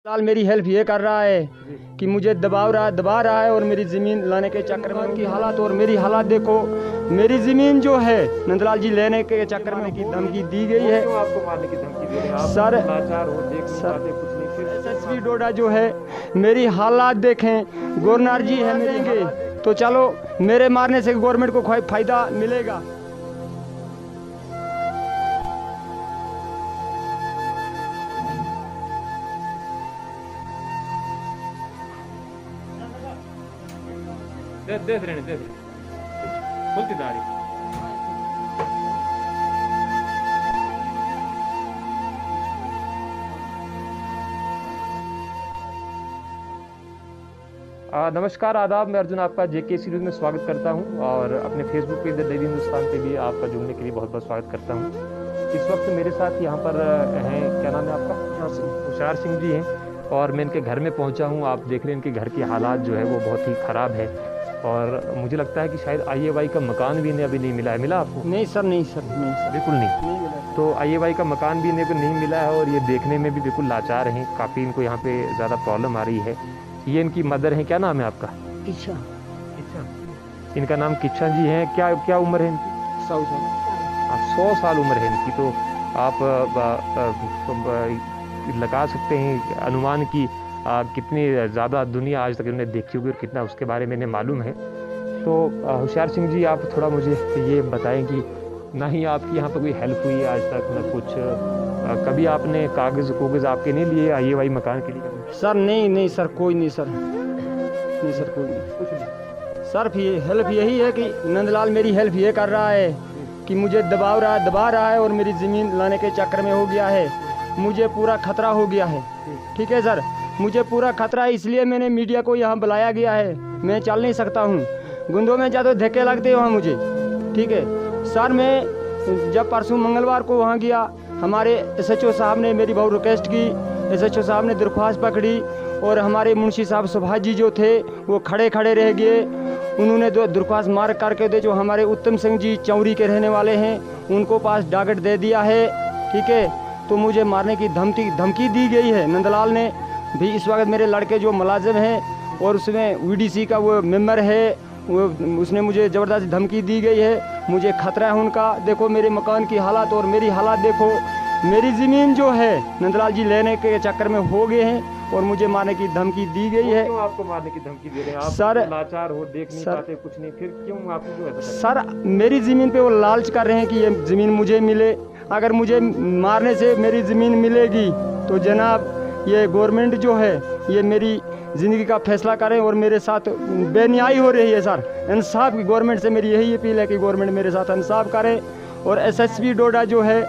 साल मेरी हेल्प ये कर रहा है कि मुझे दबा रहा है और मेरी ज़मीन लाने के चक्कर में उनकी हालात और मेरी हालात देखो। मेरी ज़मीन जो है नंदलाल जी लेने के चक्कर में की धमकी दी गई है। क्यों आपको मारने की धमकी दे रहे हैं? आप सर लाचार हो, देख नहीं पाते कुछ नहीं, फिर SSP डोडा जो है मेरी हालात देखें, गवर्नर जी है मेरे तो चलो मेरे मारने से गवर्नमेंट को कोई फ़ायदा मिलेगा। दे रहने दे खुलती दारी। नमस्कार, आदाब। मैं अर्जुन आपका JK सीरीज में स्वागत करता हूं और अपने Facebook page the daily Hindustan पे भी आपका जुड़ने के लिए बहुत बहुत स्वागत करता हूं। इस वक्त मेरे साथ यहाँ पर हैं, क्या नाम है आपका? होशियार सिंह जी हैं और मैं इनके घर में पहुँचा हूँ। आप देख रहे हैं इनके घर की हालात जो है वो बहुत ही ख़राब है और मुझे लगता है कि शायद IAY का मकान भी इन्हें अभी नहीं मिला है। मिला आपको? नहीं सर, नहीं सर, नहीं सर, बिल्कुल नहीं मिला। तो IAY का मकान भी इन्हें को नहीं मिला है और ये देखने में भी बिल्कुल लाचार हैं। काफ़ी इनको यहाँ पे ज़्यादा प्रॉब्लम आ रही है। ये इनकी मदर हैं, क्या नाम है आपका? किच्छा। इनका नाम किच्छा जी है। क्या क्या उम्र है इनकी? 100 साल। 100 साल उम्र है इनकी। तो आप लगा सकते हैं अनुमान की कितनी ज़्यादा दुनिया आज तक इन्होंने देखी होगी और कितना उसके बारे में इन्हें मालूम है। तो होशियार सिंह जी, आप थोड़ा मुझे ये बताएं कि ना ही आपकी यहाँ पर कोई हेल्प हुई है आज तक, ना कुछ कभी आपने कागज़ आपके नहीं लिए IAY मकान के लिए? सर नहीं सर, कोई नहीं सर, नहीं सर, कोई नहीं, कुछ नहीं। सर हेल्प यही है कि नंदलाल मेरी हेल्प ये कर रहा है कि मुझे दबा रहा है और मेरी ज़मीन लाने के चक्कर में हो गया है। मुझे पूरा खतरा हो गया है। ठीक है सर, मुझे पूरा खतरा है, इसलिए मैंने मीडिया को यहाँ बुलाया गया है। मैं चल नहीं सकता हूँ, गुंदों में ज़्यादा धक्के लगते वहाँ मुझे। ठीक है सर, मैं जब परसों मंगलवार को वहाँ गया, हमारे SHO साहब ने मेरी बहुत रिक्वेस्ट की, SHO साहब ने दरख्वास्त पकड़ी और हमारे मुंशी साहब सुभाष जी जो थे वो खड़े रह गए। उन्होंने दरख्वास्त मार करके दे, जो हमारे उत्तम सिंह जी चौरी के रहने वाले हैं उनको पास डागट दे दिया है। ठीक है, तो मुझे मारने की धमकी दी गई है। नंदलाल ने भी इस वक्त मेरे लड़के जो मुलाजिम हैं और उसमें VDC का वो मेंबर है, वो उसने मुझे ज़बरदस्त धमकी दी गई है। मुझे खतरा है उनका। देखो मेरे मकान की हालात और मेरी हालात देखो। मेरी ज़मीन जो है नंदलाल जी लेने के चक्कर में हो गए हैं और मुझे मारने की धमकी दी गई है। क्यों आपको मारने की धमकी दे रहे हैं? आप सर लाचार हो, देख नहीं पाते कुछ नहीं, फिर क्यों आपको क्यों ऐसा? सर मेरी ज़मीन पे वो लालच कर रहे हैं कि ये ज़मीन मुझे मिले। अगर मुझे मारने से मेरी ज़मीन मिलेगी तो जनाब ये गवर्नमेंट जो है ये मेरी ज़िंदगी का फैसला करें और मेरे साथ बेन्यायी हो रही है सर। इंसाफ की गवर्नमेंट से मेरी यही अपील है कि गवर्नमेंट मेरे साथ इंसाफ करे। और SSP डोडा जो है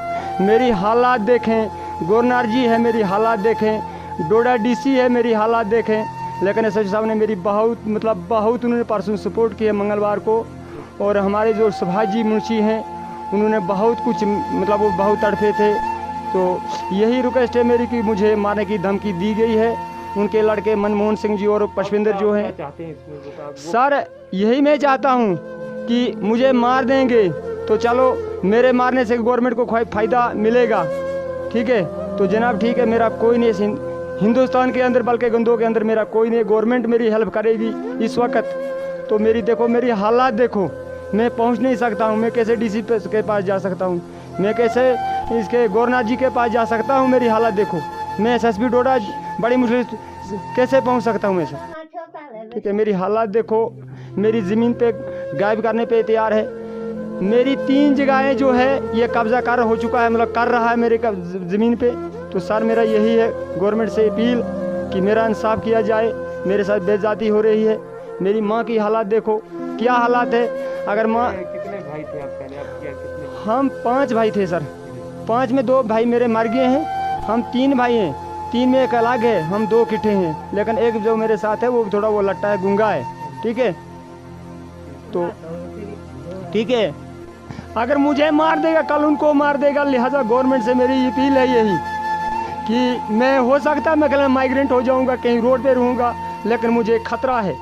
मेरी हालात देखें, गवर्नर जी है मेरी हालात देखें, डोडा DC है मेरी हालात देखें। लेकिन SHO साहब ने मेरी बहुत उन्होंने परसों सपोर्ट किया मंगलवार को। और हमारे जो सुभाष जी मुंशी हैं उन्होंने बहुत कुछ वो बहुत तड़पे थे। तो यही रिक्वेस्ट है मेरी कि मुझे मारने की धमकी दी गई है। उनके लड़के मनमोहन सिंह जी और पुष्पिंदर जो हैं। सर यही मैं चाहता हूँ कि मुझे मार देंगे तो चलो मेरे मारने से गवर्नमेंट को कोई फ़ायदा मिलेगा। ठीक है, तो जनाब ठीक है, मेरा कोई नहीं हिंदुस्तान के अंदर बल्कि गंदों के अंदर मेरा कोई नहीं। गवर्नमेंट मेरी हेल्प करेगी इस वक्त। तो मेरी देखो मेरी हालात देखो, मैं पहुंच नहीं सकता हूं। मैं कैसे DC के पास जा सकता हूं? मैं कैसे इसके गवर्नर जी के पास जा सकता हूं? मेरी हालत देखो। मैं SSP डोडा बड़ी मुश्किल कैसे पहुंच सकता हूं मैं सर? ठीक है, मेरी हालात देखो। मेरी ज़मीन पे गायब करने पे तैयार है। मेरी 3 जगहें जो है ये कब्ज़ा हो चुका है, कर रहा है मेरे ज़मीन पे। तो सर मेरा यही है गवर्नमेंट से अपील कि मेरा इंसाफ किया जाए। मेरे साथ बेइज्जती हो रही है। मेरी माँ की हालात देखो क्या हालात है। अगर माँ, कितने भाई थे आप पहले? आप क्या कितने? हम 5 भाई थे सर। 5 में 2 भाई मेरे मर गए हैं। हम 3 भाई हैं, 3 में एक अलग है, हम 2 इकट्ठे हैं। लेकिन एक जो मेरे साथ है वो थोड़ा वो लट्टा है, गूंगा है। ठीक है, तो ठीक है, अगर मुझे मार देगा कल उनको मार देगा। लिहाजा गवर्नमेंट से मेरी अपील है यही कि मैं हो सकता है मैं कल माइग्रेंट हो जाऊंगा, कहीं रोड पे रहूँगा, लेकिन मुझे खतरा है।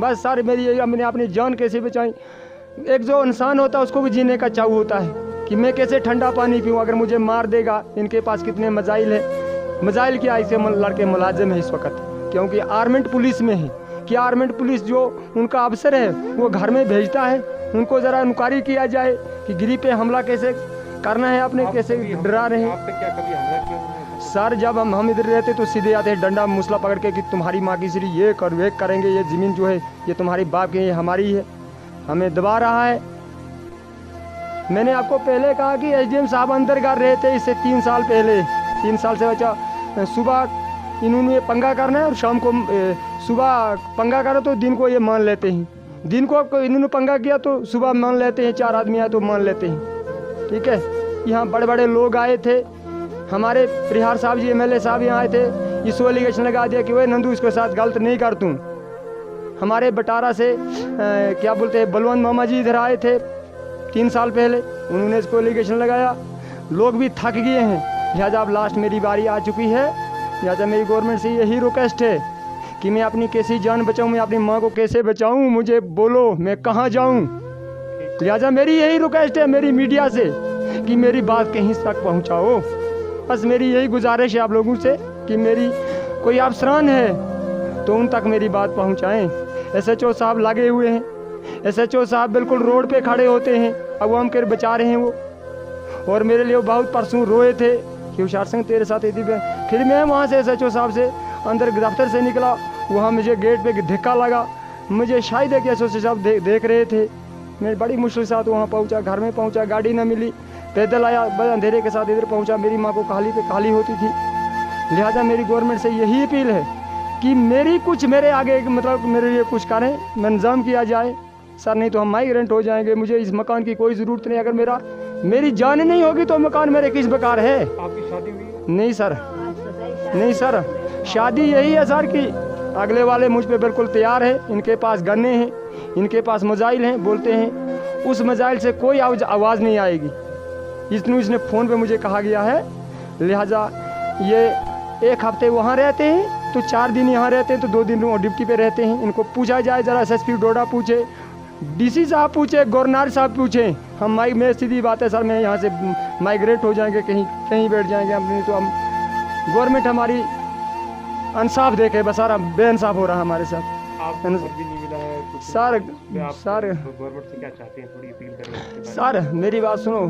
बस सर मेरी यही, मैंने अपनी जान कैसे बचाई। एक जो इंसान होता है उसको भी जीने का चाव होता है कि मैं कैसे ठंडा पानी पीऊँ। अगर मुझे मार देगा, इनके पास कितने मजाइल है। मिसाइल के ऐसे लड़के मुलाजिम है इस वक्त, क्योंकि आर्मेंट पुलिस में है कि आर्मेंट पुलिस जो उनका अफसर है वो घर में भेजता है, उनको ज़रा इंक्वायरी किया जाए कि गिरी पे हमला कैसे करना है, आपने कैसे डरा रहे हैं। आप पे क्या कभी हमला किया उन्होंने? सर जब हम इधर रहते तो सीधे आते हैं डंडा मुसला पकड़ के कि तुम्हारी माँ की श्री ये कर वे करेंगे, ये ज़मीन जो है ये तुम्हारी बाप की है, ये हमारी है, हमें दबा रहा है। मैंने आपको पहले कहा कि एसडीएम साहब अंदर कर रहे थे इससे 3 साल पहले, 3 साल से बचा। सुबह इन्होंने पंगा करना है और शाम को सुबह पंगा करो तो दिन को ये मान लेते हैं, दिन को इन्होंने पंगा किया तो सुबह मान लेते हैं, 4 आदमी आए तो मान लेते हैं। ठीक है, यहाँ बड़े बड़े लोग आए थे, हमारे परिहार साहब जी एमएलए साहब यहाँ आए थे, इसको एलिगेशन लगा दिया कि वह नंदू इसके साथ गलत नहीं कर तू। हमारे बटारा से क्या बोलते हैं बलवंत मामा जी इधर आए थे 3 साल पहले, उन्होंने इसको एलिगेशन लगाया। लोग भी थक गए हैं, लिहाजा अब लास्ट मेरी बारी आ चुकी है, लिहाजा मेरी गवर्नमेंट से यही रिक्वेस्ट है कि मैं अपनी कैसी जान बचाऊं, मैं अपनी माँ को कैसे बचाऊं, मुझे बोलो मैं कहाँ जाऊं। लिहाजा मेरी यही रिक्वेस्ट है मेरी मीडिया से कि मेरी बात कहीं तक पहुँचाओ। बस मेरी यही गुजारिश है आप लोगों से कि मेरी कोई अफसरान है तो उन तक मेरी बात पहुँचाएँ। SHO साहब लगे हुए हैं, SHO साहब बिल्कुल रोड पे खड़े होते हैं, अवाम के बचा रहे हैं वो, और मेरे लिए वो बहुत परसों रोए थे कि हुशार सिंह तेरे साथ इतनी। फिर मैं वहाँ से SHO साहब से अंदर दफ्तर से निकला, वहाँ मुझे गेट पे धक्का लगा, मुझे शायद है कि SHO साहब देख रहे थे। मैं बड़ी मुश्किल से साथ वहाँ पहुँचा, घर में पहुँचा, गाड़ी ना मिली, पैदल आया, बस अंधेरे के साथ इधर पहुँचा। मेरी माँ को काली पे काली होती थी। लिहाजा मेरी गवर्नमेंट से यही अपील है कि मेरे आगे मतलब मेरे लिए कुछ करें, इंतजाम किया जाए सर, नहीं तो हम माइग्रेंट हो जाएंगे। मुझे इस मकान की कोई ज़रूरत नहीं, अगर मेरी जान नहीं होगी तो मकान मेरे किस प्रकार है। आपकी शादी हुई है? नहीं सर, नहीं सर, शादी यही है सर कि अगले वाले मुझ पे बिल्कुल तैयार है, इनके पास गन्ने हैं, इनके पास मिसाइल हैं, बोलते हैं उस मिसाइल से कोई आवाज़ नहीं आएगी, इसने फ़ोन पे मुझे कहा गया है। लिहाजा ये 1 हफ्ते वहाँ रहते हैं तो 4 दिन यहाँ रहते हैं तो 2 दिन ड्यूटी पे रहते हैं। इनको पूछा जाए, ज़रा SSP डोडा पूछे, DC साहब पूछे, गवर्नर साहब पूछे। मैं सीधी बात है सर, मैं यहाँ से माइग्रेट हो जाएंगे, कहीं बैठ जाएंगे हम, नहीं तो हम गवर्नमेंट हमारी इंसाफ देखे, बस सारा बेइंसाफ हो रहा है हमारे साथ। आपको घर भी नहीं मिला है तो सर गवर्नमेंट से क्या चाहते हैं, थोड़ी अपील करें। सर मेरी बात सुनो,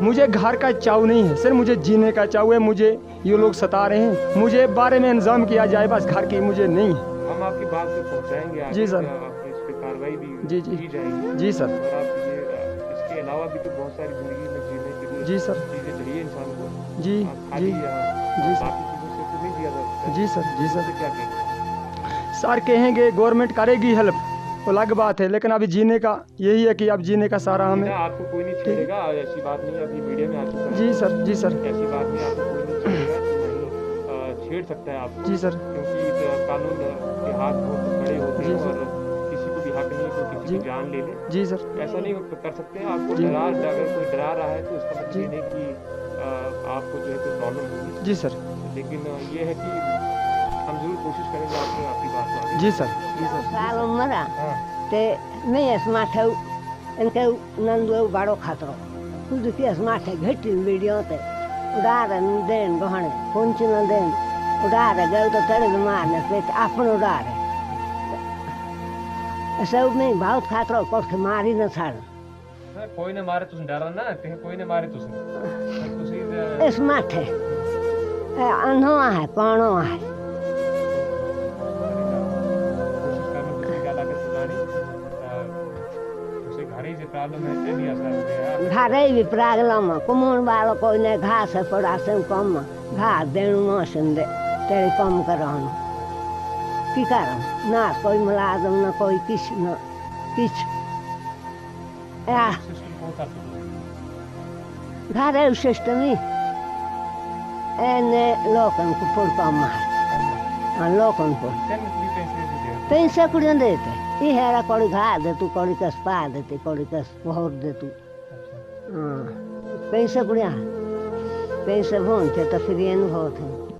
मुझे घर का चाव नहीं है सर, मुझे जीने का चाव है। मुझे ये लोग सता रहे हैं, मुझे बारे में इंतजाम किया जाए, बस घर की मुझे नहीं है। हम आपकी बात पे पहुंचाएंगे जी सर, इस पे कार्रवाई भी जी की जाएगी। जी सर, और आप इसके अलावा भी तो बहुत सारी जिंदगी में जीने के लिए जी सर, चीज़ें चाहिए इंसान को। जी खाली जी जी सर, बाकी चीज़ों से तो नहीं दिया जा सकता। जी सर, जी सर। तो क्या कहेंगे? सर कहेंगे गवर्नमेंट करेगी हेल्प, अलग बात है, लेकिन अभी जीने का यही है कि अब जीने का सारा हमें। आपको कोई नहीं छेड़ेगा, ऐसी बात नहीं, अभी मीडिया में आ चुका है। जी सर, जी सर, ऐसी बात नहीं, आपको कोई नहीं छेड़ेगा, नहीं छेड़ सकता है आपको। जी सर, क्योंकि कानून के हाथ बहुत बड़े होते हैं जी और किसी को भी हक नहीं है कि किसी की जान ले ले। जी सर, ऐसा नहीं कर सकते हैं। आपको जी। अगर कोई डरा रहा है तो इसका मतलब जी। ये नहीं कि आपको जो है कोई प्रॉब्लम होगी। जी सर, लेकिन ये है कि हम जरूर कोशिश करेंगे आपको आपकी बात मानने की। जी सर, जी सर। साल उमरा हाँ, ते नहीं स्मार्ट इनके नंदू बड़ो खतरो खुद की स्मार्ट है घटी वीडियो ते उड़ा रहे देन गहने पंच न देन उड़ा रहे गए तो तेरे मारने पे अपन उड़ा रहे सब नहीं बहुत खतरो कोठ मारी न छाड़ कोई ने मारे तुम डरा ना, कोई ने मारे तुम स्मार्ट है अनो है पानो है घरे भी प्रॉब्लम कुमन वालों कोई ने घास है पड़ा से कम घास देनु मौसम दे तेरे कम करन की करन ना कोई मुलाजम ना कोई किछ या घरे सिस्टम ही एने लोकन को पुर कम है लोकन को पैसा कुड़ियां देते ये हेरा कोड़ी घा दे तू कोड़ी कस पा देते कोड़ी कस बहुत दे तू पैसा कुड़ियां पैसा भोंते तो फिर ये बहुत है